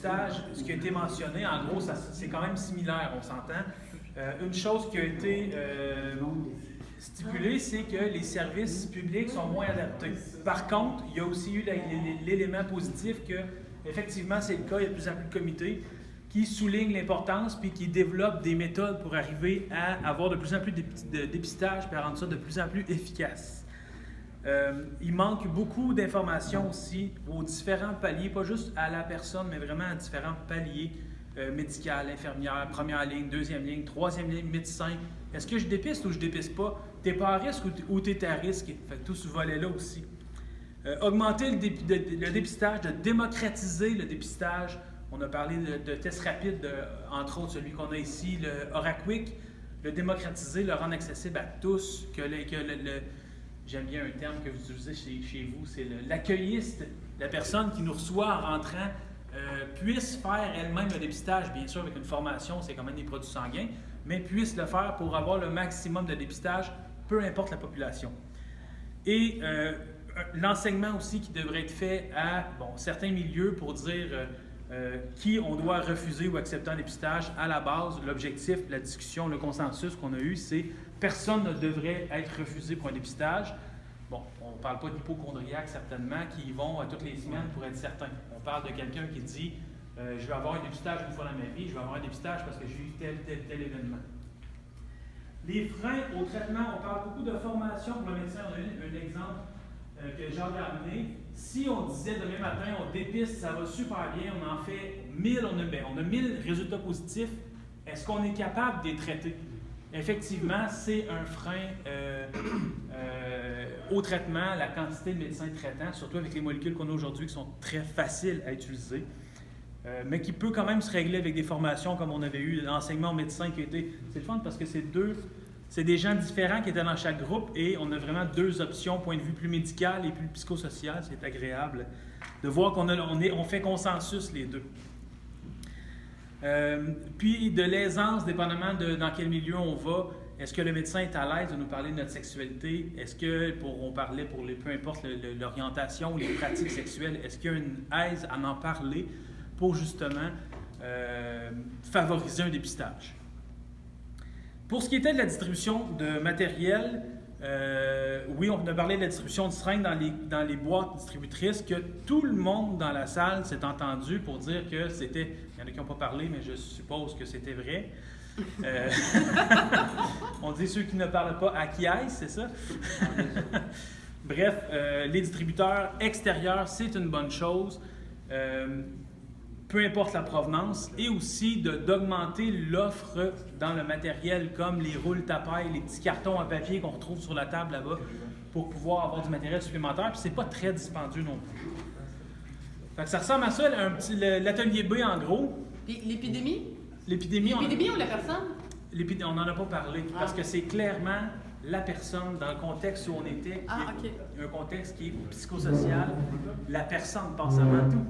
dépistage, ce qui a été mentionné, en gros, c'est quand même similaire, on s'entend. Une chose qui a été stipulée, c'est que les services publics sont moins adaptés. Par contre, il y a aussi eu l'élément positif que, effectivement, c'est le cas, il y a de plus en plus de comités qui soulignent l'importance puis qui développent des méthodes pour arriver à avoir de plus en plus de dépistage et à rendre ça de plus en plus efficace. Il manque beaucoup d'informations aussi aux différents paliers, pas juste à la personne, mais vraiment à différents paliers médical, infirmière, première ligne, deuxième ligne, troisième ligne, médecin. Est-ce que je dépiste ou je dépiste pas? T'es pas à risque ou t'es à risque? Fait que tout ce volet-là aussi. Augmenter le dépistage, de démocratiser le dépistage. On a parlé de tests rapides, entre autres celui qu'on a ici, le OraQuick. Le démocratiser, le rendre accessible à tous, j'aime bien un terme que vous utilisez chez vous, c'est l'accueilliste, la personne qui nous reçoit en rentrant, puisse faire elle-même le dépistage, bien sûr avec une formation, c'est quand même des produits sanguins, mais puisse le faire pour avoir le maximum de dépistage, peu importe la population. Et l'enseignement aussi qui devrait être fait à certains milieux pour dire qui on doit refuser ou accepter un dépistage. À la base, l'objectif, la discussion, le consensus qu'on a eu, c'est personne ne devrait être refusé pour un dépistage. Bon, on ne parle pas d'hypochondriaques certainement qui y vont toutes les semaines pour être certain. On parle de quelqu'un qui dit je vais avoir un dépistage une fois dans ma vie, je vais avoir un dépistage parce que j'ai eu tel événement. Les freins au traitement, on parle beaucoup de formation pour le médecin. On a eu un exemple que Jacques a amené. Si on disait demain matin, on dépiste, ça va super bien, on en fait 1000, on a 1000 résultats positifs, est-ce qu'on est capable de les traiter? Effectivement, c'est un frein au traitement, la quantité de médecins traitants, surtout avec les molécules qu'on a aujourd'hui qui sont très faciles à utiliser, mais qui peut quand même se régler avec des formations comme on avait eu l'enseignement aux médecins qui a été... C'est le fun parce que c'est des gens différents qui étaient dans chaque groupe et on a vraiment deux options, point de vue plus médical et plus psychosocial. C'est agréable de voir on fait consensus les deux. Puis de l'aisance, dépendamment dans quel milieu on va, est-ce que le médecin est à l'aise de nous parler de notre sexualité? Est-ce que, on parlait pour peu importe l'orientation ou les pratiques sexuelles, est-ce qu'il y a une aise à en parler pour justement favoriser un dépistage? Pour ce qui était de la distribution de matériel, oui, on a parlé de la distribution de seringues dans les boîtes distributrices, que tout le monde dans la salle s'est entendu pour dire que c'était... Il y en a qui n'ont pas parlé, mais je suppose que c'était vrai. On dit ceux qui ne parlent pas acquiescent, c'est ça? Bref, les distributeurs extérieurs, c'est une bonne chose. Peu importe la provenance, et aussi d'augmenter l'offre dans le matériel, comme les roules tapailles, les petits cartons en papier qu'on retrouve sur la table là-bas, pour pouvoir avoir du matériel supplémentaire, puis c'est pas très dispendieux non plus. Fait que ça ressemble à ça, l'atelier B en gros. Puis l'épidémie? L'épidémie ou la personne? On n'en a pas parlé, parce que c'est clairement la personne, dans le contexte où on était, un contexte qui est psychosocial, la personne pense avant tout.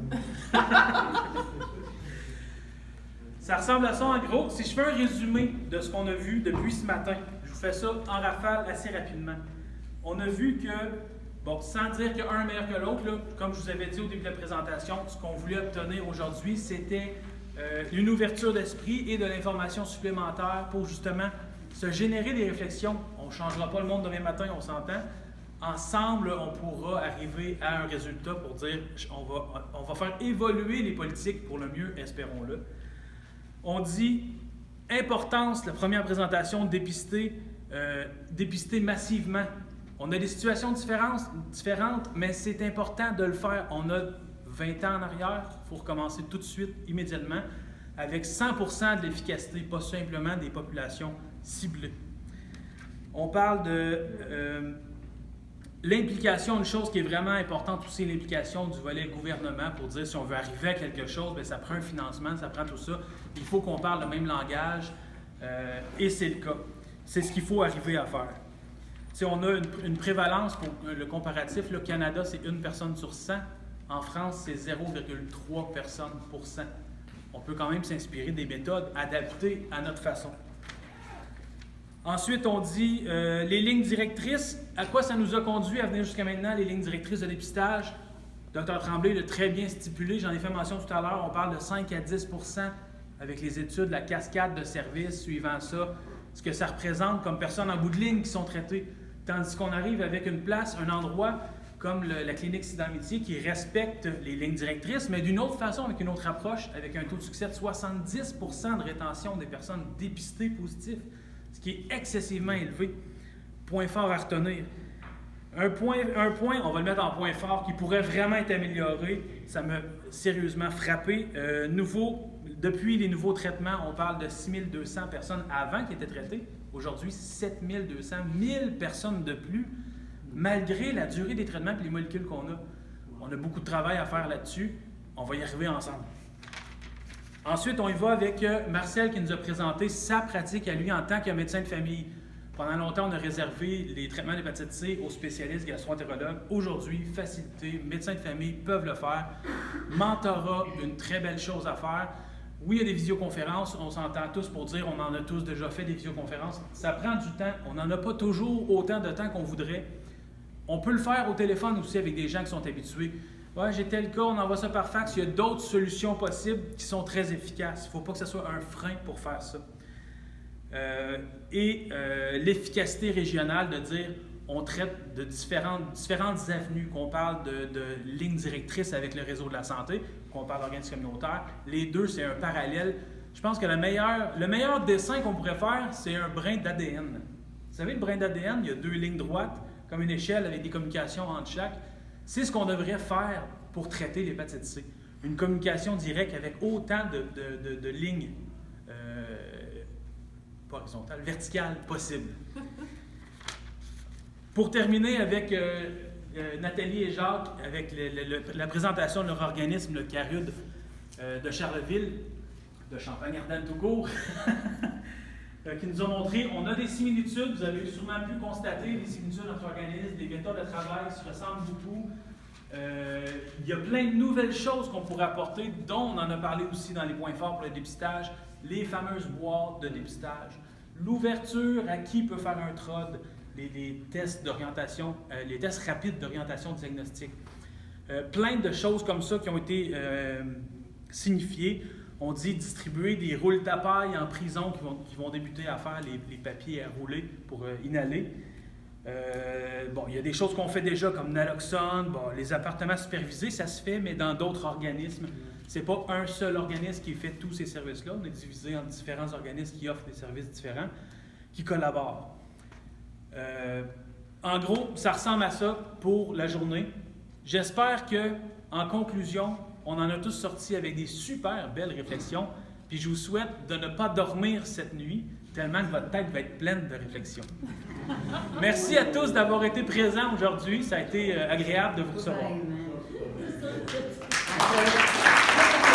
Ça ressemble à ça en gros. Si je fais un résumé de ce qu'on a vu depuis ce matin, je vous fais ça en rafale assez rapidement. On a vu que, sans dire qu'un est meilleur que l'autre, comme je vous avais dit au début de la présentation, ce qu'on voulait obtenir aujourd'hui, c'était une ouverture d'esprit et de l'information supplémentaire pour justement se générer des réflexions. On ne changera pas le monde demain matin, on s'entend. Ensemble, on pourra arriver à un résultat pour dire on va faire évoluer les politiques pour le mieux, espérons-le. On dit importance, la première présentation, dépister massivement. On a des situations différentes, mais c'est important de le faire. On a 20 ans en arrière, il faut recommencer tout de suite, immédiatement, avec 100% de l'efficacité, pas simplement des populations ciblées. On parle de l'implication, une chose qui est vraiment importante aussi, l'implication du volet gouvernement pour dire si on veut arriver à quelque chose, bien, ça prend un financement, ça prend tout ça. Il faut qu'on parle le même langage et c'est le cas. C'est ce qu'il faut arriver à faire. Si on a une prévalence, pour le comparatif, le Canada, c'est 1 personne sur 100. En France, c'est 0,3 personnes pour 100. On peut quand même s'inspirer des méthodes adaptées à notre façon. Ensuite, on dit les lignes directrices. À quoi ça nous a conduit à venir jusqu'à maintenant, les lignes directrices de dépistage? Dr Tremblay l'a très bien stipulé, j'en ai fait mention tout à l'heure, on parle de 5 à 10 % avec les études, la cascade de services suivant ça, ce que ça représente comme personnes en bout de ligne qui sont traitées. Tandis qu'on arrive avec une place, un endroit comme la clinique Sida Amitié qui respecte les lignes directrices, mais d'une autre façon, avec une autre approche, avec un taux de succès de 70 % de rétention des personnes dépistées positives, ce qui est excessivement élevé. Point fort à retenir. Un point, on va le mettre en point fort, qui pourrait vraiment être amélioré, ça m'a sérieusement frappé. Depuis les nouveaux traitements, on parle de 6200 personnes avant qui étaient traitées. Aujourd'hui, 7200, 1000 personnes de plus, malgré la durée des traitements et les molécules qu'on a. On a beaucoup de travail à faire là-dessus. On va y arriver ensemble. Ensuite, on y va avec Marcel qui nous a présenté sa pratique à lui en tant que médecin de famille. Pendant longtemps, on a réservé les traitements d'hépatite C aux spécialistes gastro-entérologues. Aujourd'hui, facilité, médecins de famille peuvent le faire. Mentorat, une très belle chose à faire. Oui, il y a des visioconférences, on s'entend tous pour dire on en a tous déjà fait des visioconférences. Ça prend du temps, on n'en a pas toujours autant de temps qu'on voudrait. On peut le faire au téléphone aussi avec des gens qui sont habitués. Ouais, j'ai tel cas, on envoie ça par fax. Il y a d'autres solutions possibles qui sont très efficaces. Il ne faut pas que ce soit un frein pour faire ça. L'efficacité régionale de dire on traite de différentes avenues, qu'on parle de lignes directrices avec le réseau de la santé, qu'on parle d'organismes communautaires. Les deux, c'est un parallèle. Je pense que le meilleur dessin qu'on pourrait faire, c'est un brin d'ADN. Vous savez, le brin d'ADN, il y a deux lignes droites, comme une échelle avec des communications entre chaque. C'est ce qu'on devrait faire pour traiter l'hépatite C. Une communication directe avec autant de lignes pas horizontales, verticales possibles. Pour terminer avec Nathalie et Jacques, avec la présentation de leur organisme, le CARUD de Charleville, de Champagne-Ardenne tout court, qui nous a montré, on a des similitudes, vous avez sûrement pu constater les similitudes de notre organisme, les méthodes de travail se ressemblent beaucoup. Il y a plein de nouvelles choses qu'on pourrait apporter, dont on en a parlé aussi dans les points forts pour le dépistage, les fameuses boîtes de dépistage, l'ouverture à qui peut faire un TROD, les tests d'orientation, les tests rapides d'orientation diagnostique. Plein de choses comme ça qui ont été signifiées. On dit distribuer des roules tapailles en prison qui vont débuter à faire les papiers à rouler pour inhaler. Il y a des choses qu'on fait déjà comme naloxone, les appartements supervisés, ça se fait, mais dans d'autres organismes. Ce n'est pas un seul organisme qui fait tous ces services-là. On est divisé en différents organismes qui offrent des services différents, qui collaborent. En gros, ça ressemble à ça pour la journée. J'espère qu'en conclusion, on en a tous sorti avec des super belles réflexions. Puis je vous souhaite de ne pas dormir cette nuit, tellement que votre tête va être pleine de réflexions. Merci à tous d'avoir été présents aujourd'hui. Ça a été agréable de vous recevoir.